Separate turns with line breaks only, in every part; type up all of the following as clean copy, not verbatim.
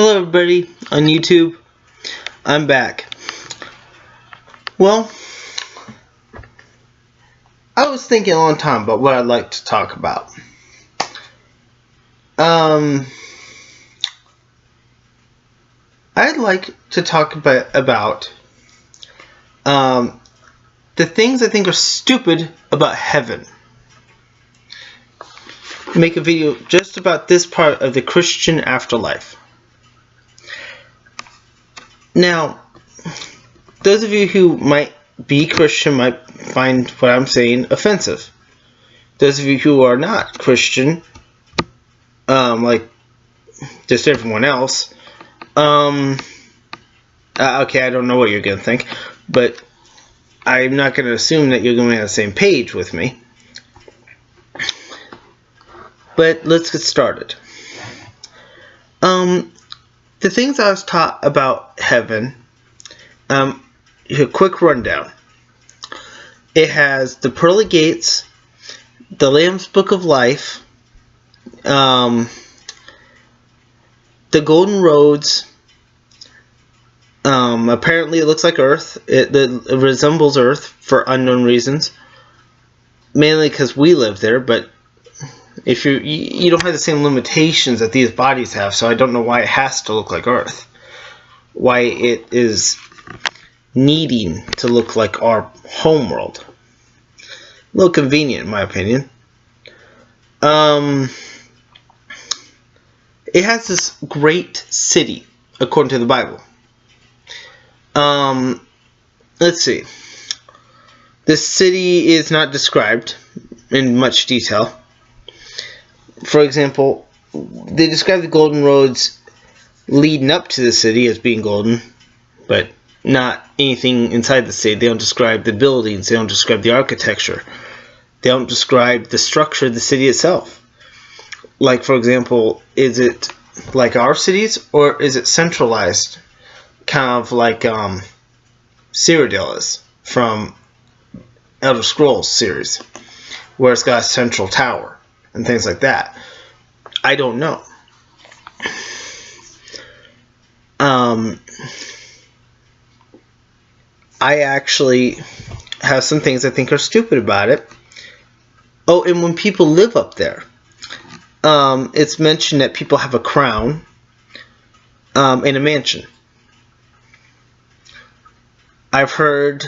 Hello everybody on YouTube. I'm back. Well, I was thinking a long time about what I'd like to talk about. I'd like to talk about the things I think are stupid about heaven. Make a video just about this part of the Christian afterlife. Now, those of you who might be Christian might find what I'm saying offensive. Those of you who are not Christian, like just everyone else, okay, I don't know what you're going to think, but I'm not going to assume that you're going to be on the same page with me. But let's get started. The things I was taught about heaven, a quick rundown. It has the pearly gates, the Lamb's Book of Life, the golden roads. Apparently it looks like Earth. It resembles Earth for unknown reasons. Mainly because we live there, but if you don't have the same limitations that these bodies have, so I don't know why it has to look like Earth. Why it is needing to look like our homeworld. A little convenient, in my opinion. It has this great city, according to the Bible. Let's see. This city is not described in much detail. For example, they describe the golden roads leading up to the city as being golden, but not anything inside the city. They don't describe the buildings. They don't describe the architecture. They don't describe the structure of the city itself. Like, for example, is it like our cities, or is it centralized? Kind of like Cyrodiil is from Elder Scrolls series, where it's got a central tower and things like that. I don't know. I actually have some things I think are stupid about it. Oh, and when people live up there, it's mentioned that people have a crown in a mansion. I've heard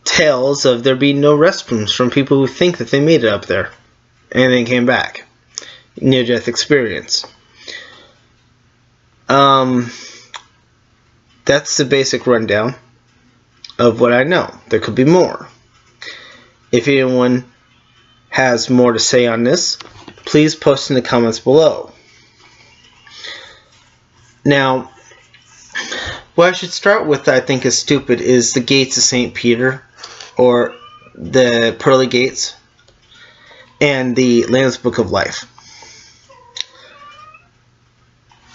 tales of there being no restrooms from people who think that they made it up there and then came back. Near-death experience. That's the basic rundown of what I know. There could be more. If anyone has more to say on this, please post in the comments below. Now, what I should start with that I think is stupid is the gates of St. Peter, or the pearly gates, and the Lamb's Book of Life.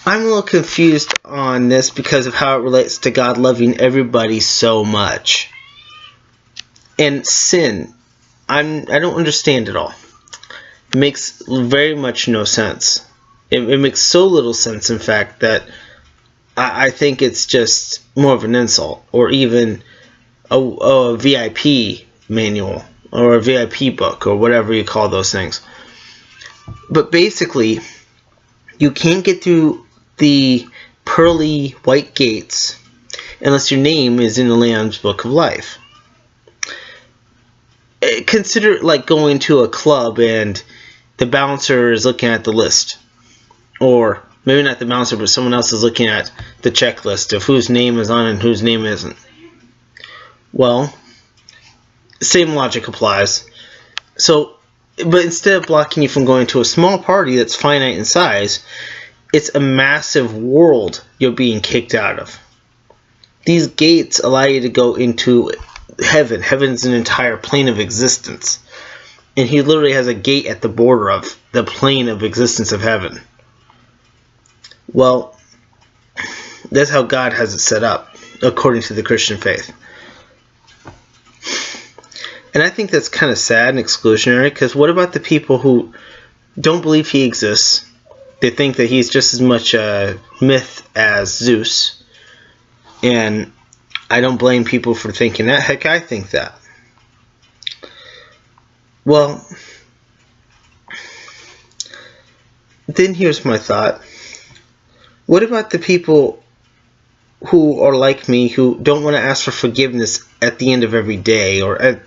I'm a little confused on this because of how it relates to God loving everybody so much. And sin, I don't understand it all. It makes very much no sense. It makes so little sense, in fact, that I think it's just more of an insult, or even a VIP manual, or a VIP book, or whatever you call those things. But basically, you can't get through the pearly white gates unless your name is in the Lamb's Book of Life. Consider it like going to a club and the bouncer is looking at the list. Or maybe not the bouncer, but someone else is looking at the checklist of whose name is on and whose name isn't. Well, same logic applies. So, but instead of blocking you from going to a small party that's finite in size, it's a massive world you're being kicked out of. These gates allow you to go into heaven. Heaven's an entire plane of existence. And he literally has a gate at the border of the plane of existence of heaven. Well, that's how God has it set up, according to the Christian faith. And I think that's kind of sad and exclusionary, because what about the people who don't believe he exists, They think that he's just as much a myth as Zeus. And I don't blame people for thinking that. Heck, I think that. Well, then here's my thought. What about the people who are like me, who don't want to ask for forgiveness at the end of every day, or at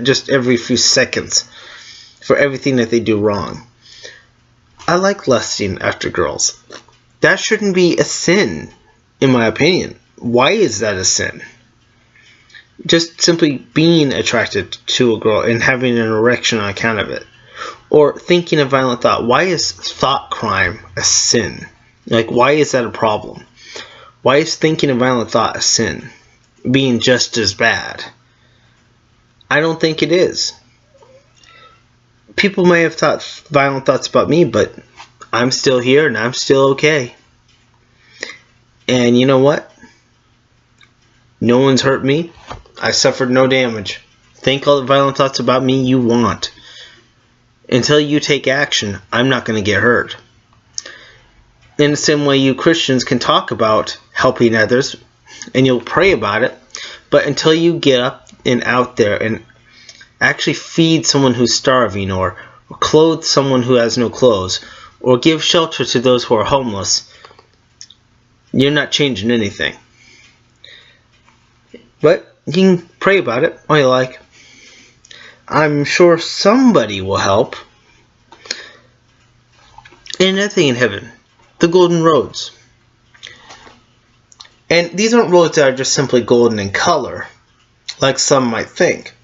just every few seconds for everything that they do wrong? I like lusting after girls. That shouldn't be a sin, in my opinion. Why is that a sin? Just simply being attracted to a girl and having an erection on account of it. Or thinking a violent thought. Why is thought crime a sin? Like, why is that a problem? Why is thinking a violent thought a sin? Being just as bad? I don't think it is. People may have thought violent thoughts about me, but I'm still here and I'm still okay. And you know what? No one's hurt me. I suffered no damage. Think all the violent thoughts about me you want. Until you take action, I'm not going to get hurt. In the same way, you Christians can talk about helping others, and you'll pray about it, but until you get up and out there and actually feed someone who's starving, or clothe someone who has no clothes, or give shelter to those who are homeless, you're not changing anything. But you can pray about it all you like. I'm sure somebody will help. And another thing in heaven, the golden roads. And these aren't roads that are just simply golden in color, like some might think,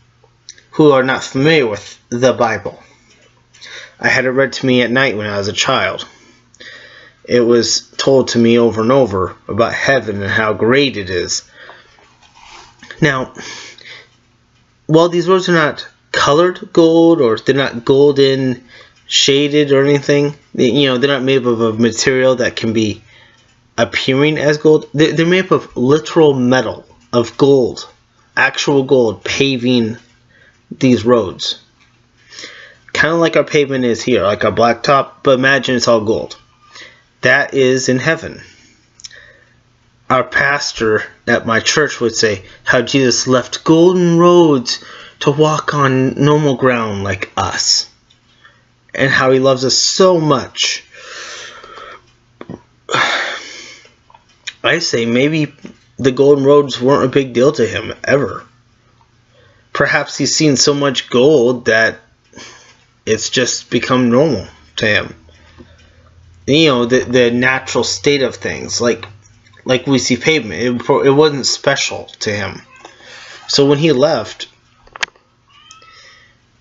who are not familiar with the Bible. I had it read to me at night when I was a child. It was told to me over and over about heaven and how great it is. Now, while these roads are not colored gold, or they're not golden shaded or anything, they're not made up of a material that can be appearing as gold. They're made up of literal metal, of gold, actual gold, paving these roads. Kind of like our pavement is here, like our blacktop, but imagine it's all gold. That is in heaven. Our pastor at my church would say how Jesus left golden roads to walk on normal ground like us, and how he loves us so much. I say maybe the golden roads weren't a big deal to him ever. Perhaps he's seen so much gold that it's just become normal to him. The natural state of things, like we see pavement, it wasn't special to him. So when he left,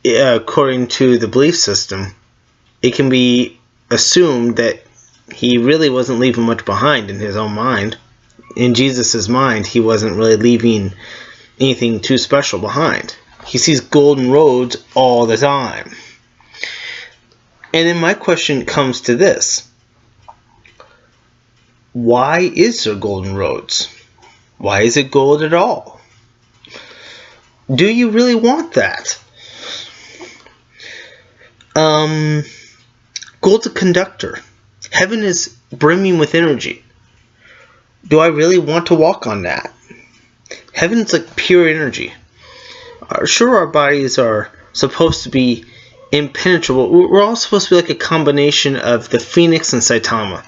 according to the belief system, it can be assumed that he really wasn't leaving much behind in his own mind. In Jesus' mind, he wasn't really leaving anything too special behind. He sees golden roads all the time. And then my question comes to this. Why is there golden roads? Why is it gold at all? Do you really want that? Gold's a conductor. Heaven is brimming with energy. Do I really want to walk on that? Heaven's like pure energy. Sure, our bodies are supposed to be impenetrable. We're all supposed to be like a combination of the Phoenix and Saitama.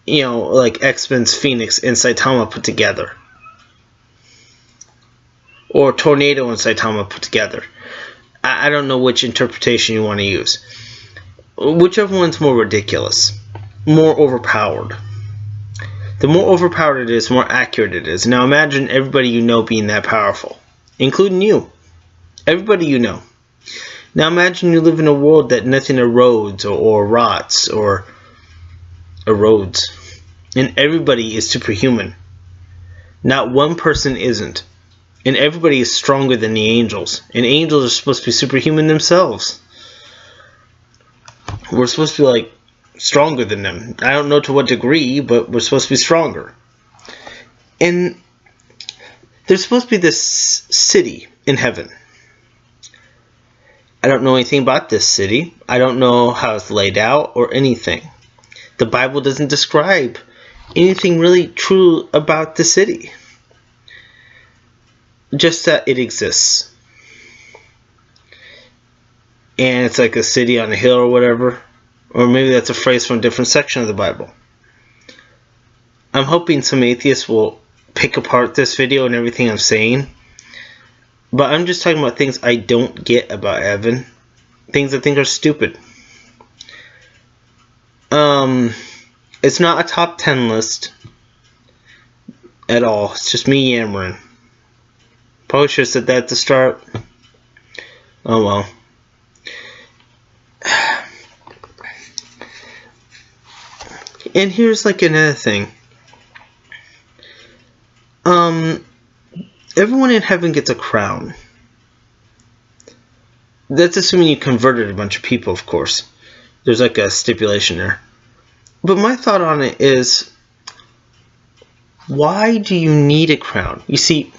Like X-Men's Phoenix and Saitama put together. Or Tornado and Saitama put together. I don't know which interpretation you want to use. Whichever one's more ridiculous. More overpowered. The more overpowered it is, the more accurate it is. Now imagine everybody you know being that powerful. Including you. Everybody you know. Now imagine you live in a world that nothing erodes or rots or erodes. And everybody is superhuman. Not one person isn't. And everybody is stronger than the angels. And angels are supposed to be superhuman themselves. We're supposed to be stronger than them. I don't know to what degree, but we're supposed to be stronger. And there's supposed to be this city in heaven. I don't know anything about this city. I don't know how it's laid out or anything. The Bible doesn't describe anything really true about the city. Just that it exists. And it's like a city on a hill or whatever. Or maybe that's a phrase from a different section of the Bible. I'm hoping some atheists will pick apart this video and everything I'm saying. But I'm just talking about things I don't get about heaven. Things I think are stupid. It's not a top 10 list at all. It's just me yammering. Probably should have said that at the start. Oh well. And here's like another thing. Everyone in heaven gets a crown. That's assuming you converted a bunch of people, of course. There's like a stipulation there. But my thought on it is, why do you need a crown? You see,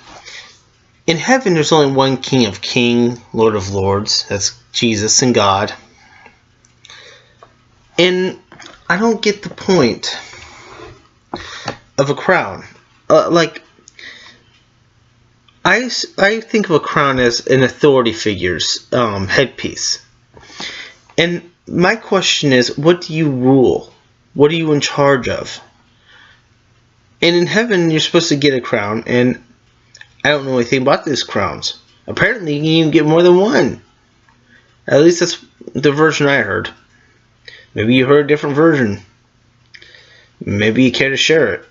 in heaven there's only one King of Kings, Lord of Lords. That's Jesus and God. And I don't get the point of a crown. I think of a crown as an authority figure's headpiece. And my question is, what do you rule? What are you in charge of? And in heaven, you're supposed to get a crown, and I don't know anything about these crowns. Apparently, you can even get more than one. At least that's the version I heard. Maybe you heard a different version. Maybe you care to share it.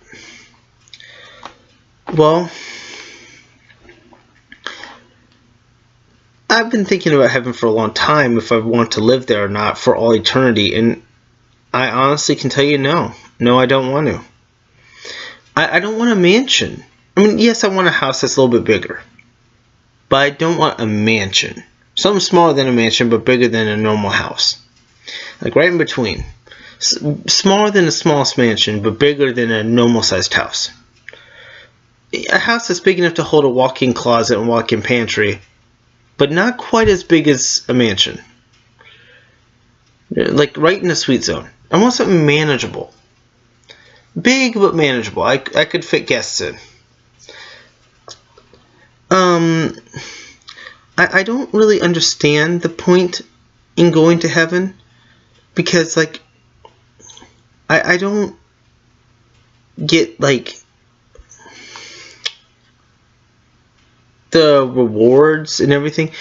Well, I've been thinking about heaven for a long time, if I want to live there or not for all eternity, and I honestly can tell you no. No, I don't want to. I don't want a mansion. I mean, yes, I want a house that's a little bit bigger. But I don't want a mansion. Something smaller than a mansion, but bigger than a normal house. Like right in between. Smaller than the smallest mansion, but bigger than a normal-sized house. A house that's big enough to hold a walk-in closet and walk-in pantry, but not quite as big as a mansion. Like right in the sweet zone. I want something manageable. Big but manageable. I could fit guests in. I don't really understand the point in going to heaven, because like I don't get like the rewards and everything.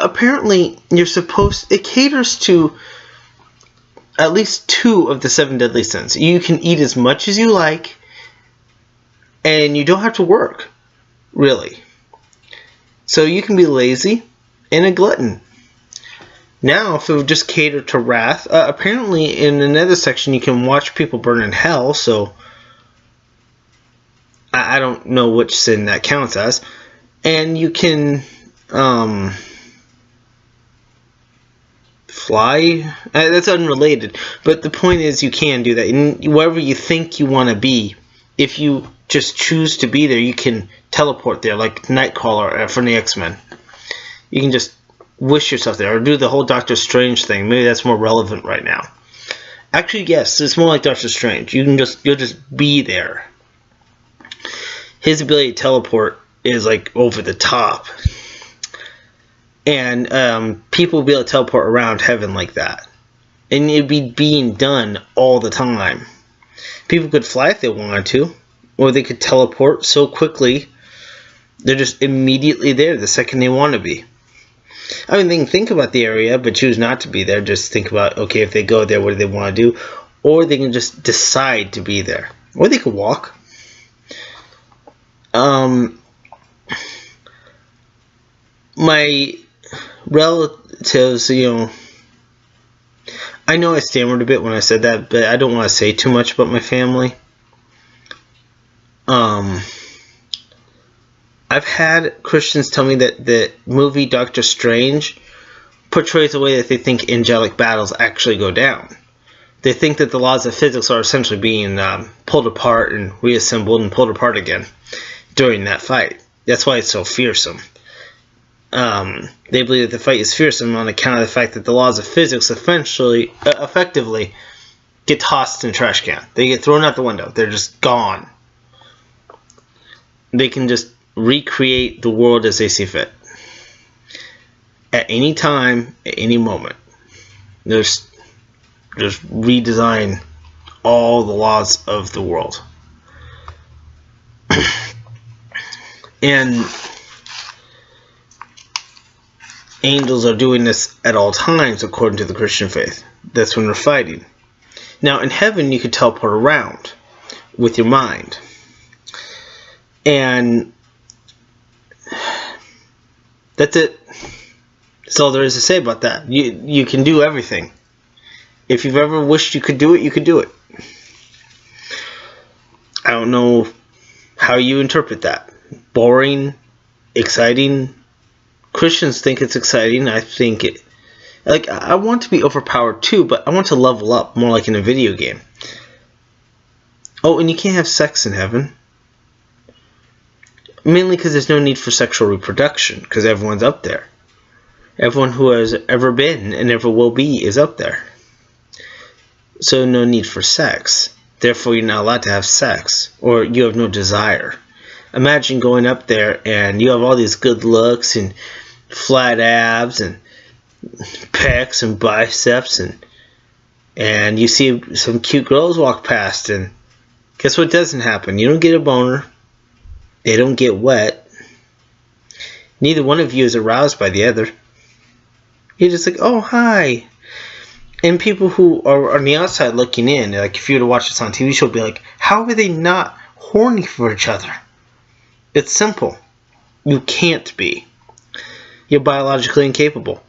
Apparently you're supposed, it caters to at least 2 of the 7 deadly sins. You can eat as much as you like, and you don't have to work, really. So you can be lazy and a glutton. Now, if it would just cater to wrath, apparently in another section you can watch people burn in hell, so I don't know which sin that counts as. And you can fly. That's unrelated, but the point is you can do that. And wherever you think you want to be, if you just choose to be there, you can teleport there, like Nightcrawler from the X-Men. You can just wish yourself there, or do the whole Doctor Strange thing. Maybe that's more relevant right now. Actually, yes, it's more like Doctor Strange. You'll just be there. His ability to teleport is like over the top. And people will be able to teleport around heaven like that. And it'd be being done all the time. People could fly if they wanted to. Or they could teleport so quickly, they're just immediately there the second they want to be. I mean, they can think about the area, but choose not to be there. Just think about, okay, if they go there, what do they want to do? Or they can just decide to be there. Or they could walk. My relatives, I know I stammered a bit when I said that, but I don't want to say too much about my family. I've had Christians tell me that the movie Doctor Strange portrays a way that they think angelic battles actually go down. They think that the laws of physics are essentially being pulled apart and reassembled and pulled apart again during that fight. That's why it's so fearsome. They believe that the fight is fearsome on account of the fact that the laws of physics effectively get tossed in a trash can. They get thrown out the window. They're just gone. They can just recreate the world as they see fit. At any time, at any moment. Just redesign all the laws of the world. And angels are doing this at all times according to the Christian faith. That's when they're fighting. Now in heaven you can teleport around with your mind. And that's it. That's all there is to say about that. You can do everything. If you've ever wished you could do it, you could do it. I don't know how you interpret that. Boring, exciting. Christians think it's exciting. I think it... Like, I want to be overpowered too, but I want to level up more like in a video game. Oh, and you can't have sex in heaven. Mainly because there's no need for sexual reproduction, because everyone's up there. Everyone who has ever been and ever will be is up there. So no need for sex. Therefore, you're not allowed to have sex, or you have no desire. Imagine going up there and you have all these good looks and flat abs and pecs and biceps, and you see some cute girls walk past, and guess what doesn't happen? You don't get a boner. They don't get wet. Neither one of you is aroused by the other. You're just like, oh, hi. And people who are on the outside looking in, like if you were to watch this on TV show, be like, how are they not horny for each other? It's simple. You can't be. You're biologically incapable.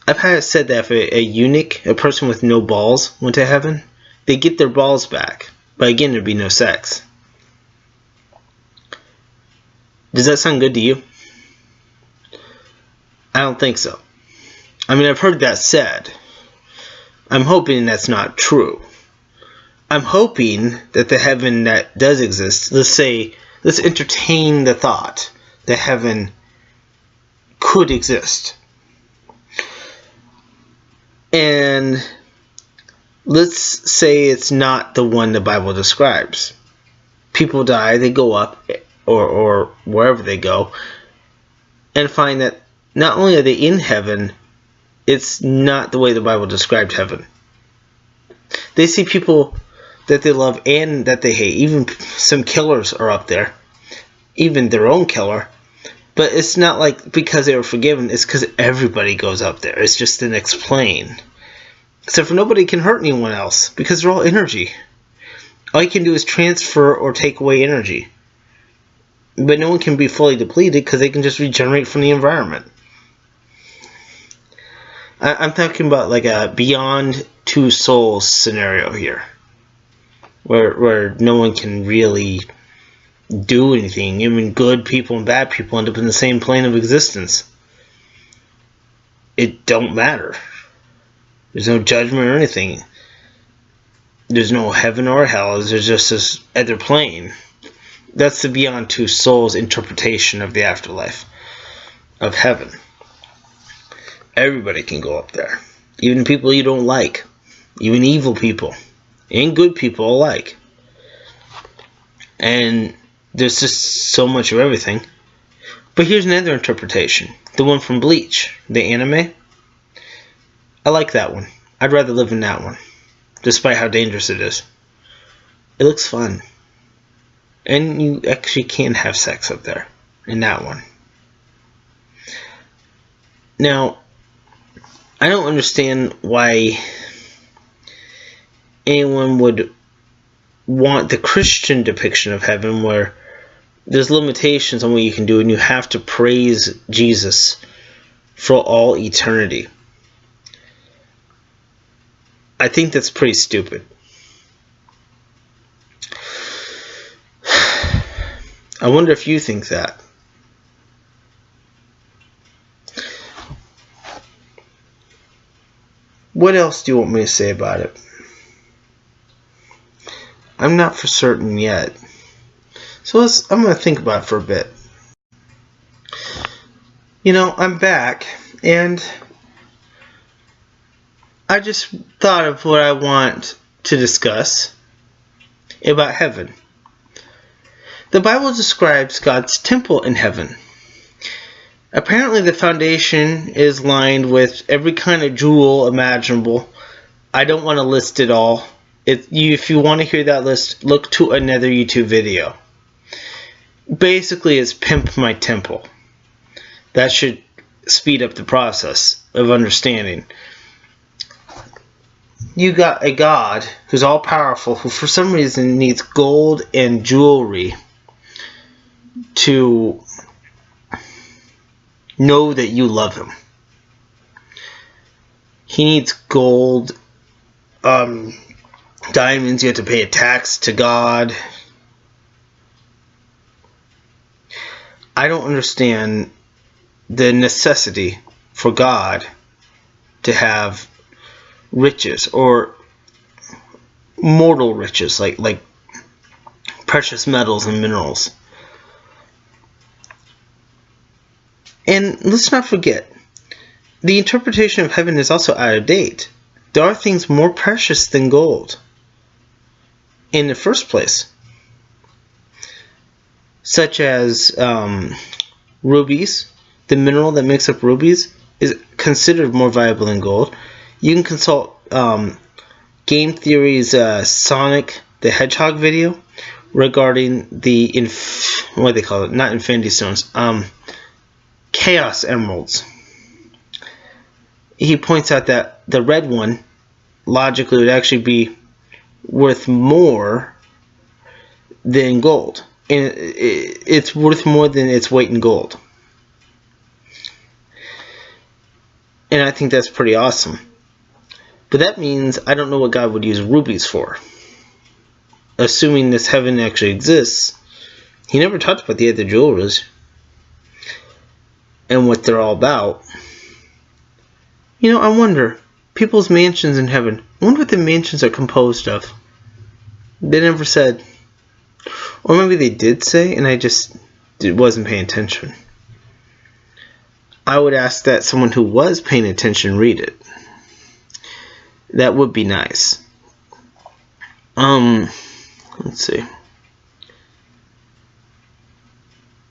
I've had it said that if a eunuch, a person with no balls, went to heaven, they get their balls back. But again, there'd be no sex. Does that sound good to you? I don't think so. I mean, I've heard that said. I'm hoping that's not true. I'm hoping that the heaven that does exist, let's entertain the thought that heaven could exist. And let's say it's not the one the Bible describes. People die, they go up, or wherever they go, and find that not only are they in heaven, it's not the way the Bible described heaven. They see people that they love and that they hate. Even some killers are up there. Even their own killer. But it's not like because they were forgiven. It's because everybody goes up there. It's just the next plane. Except for nobody can hurt anyone else. Because they're all energy. All you can do is transfer or take away energy. But no one can be fully depleted because they can just regenerate from the environment. I'm talking about like a beyond two souls scenario here. Where no one can really do anything. Even good people and bad people end up in the same plane of existence. It don't matter. There's no judgment or anything. There's no heaven or hell. There's just this other plane. That's the beyond two souls interpretation of the afterlife. Of heaven. Everybody can go up there. Even people you don't like. Even evil people. And good people alike. And there's just so much of everything. But here's another interpretation. The one from Bleach. The anime. I like that one. I'd rather live in that one. Despite how dangerous it is. It looks fun. And you actually can have sex up there. In that one. Now, I don't understand why anyone would want the Christian depiction of heaven where there's limitations on what you can do and you have to praise Jesus for all eternity. I think that's pretty stupid. I wonder if you think that. What else do you want me to say about it? I'm not for certain yet. So I'm going to think about it for a bit. I'm back, and I just thought of what I want to discuss about heaven. The Bible describes God's temple in heaven. Apparently the foundation is lined with every kind of jewel imaginable. I don't want to list it all. If you want to hear that list, look to another YouTube video. Basically, it's pimp my temple. That should speed up the process of understanding. You got a God who's all powerful, who for some reason needs gold and jewelry to know that you love him. He needs gold, diamonds. You have to pay a tax to God. I don't understand the necessity for God to have riches, or mortal riches, like precious metals and minerals. And let's not forget, the interpretation of heaven is also out of date. There are things more precious than gold in the first place, such as rubies. The mineral that makes up rubies is considered more valuable than gold. You can consult Game Theory's Sonic the Hedgehog video regarding the what they call it, not Infinity Stones, Chaos Emeralds. He points out that the red one logically would actually be worth more than gold, and it's worth more than its weight in gold. And I think that's pretty awesome. But that means I don't know what God would use rubies for. Assuming this heaven actually exists, he never talked about the other jewelries and what they're all about. I wonder, people's mansions in heaven, I wonder what the mansions are composed of. They never said. Or maybe they did say, and I just wasn't paying attention. I would ask that someone who was paying attention read it. That would be nice. Let's see.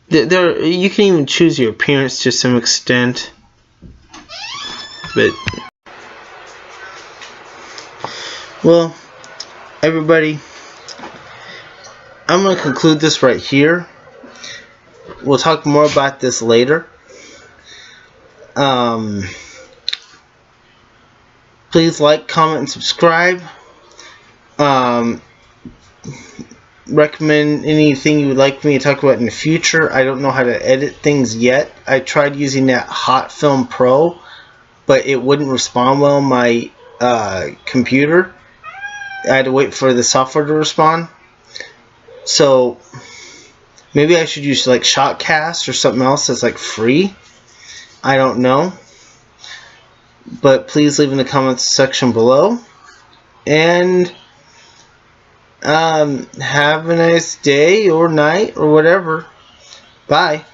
There, you can even choose your appearance to some extent, but well, everybody, I'm going to conclude this right here. We'll talk more about this later. Please like, comment, and subscribe. Recommend anything you would like me to talk about in the future. I don't know how to edit things yet. I tried using that Hot Film Pro, but it wouldn't respond well on my computer. I had to wait for the software to respond. So maybe I should use like Shotcast or something else that's like free. I don't know. But please leave in the comments section below. And have a nice day or night or whatever. Bye.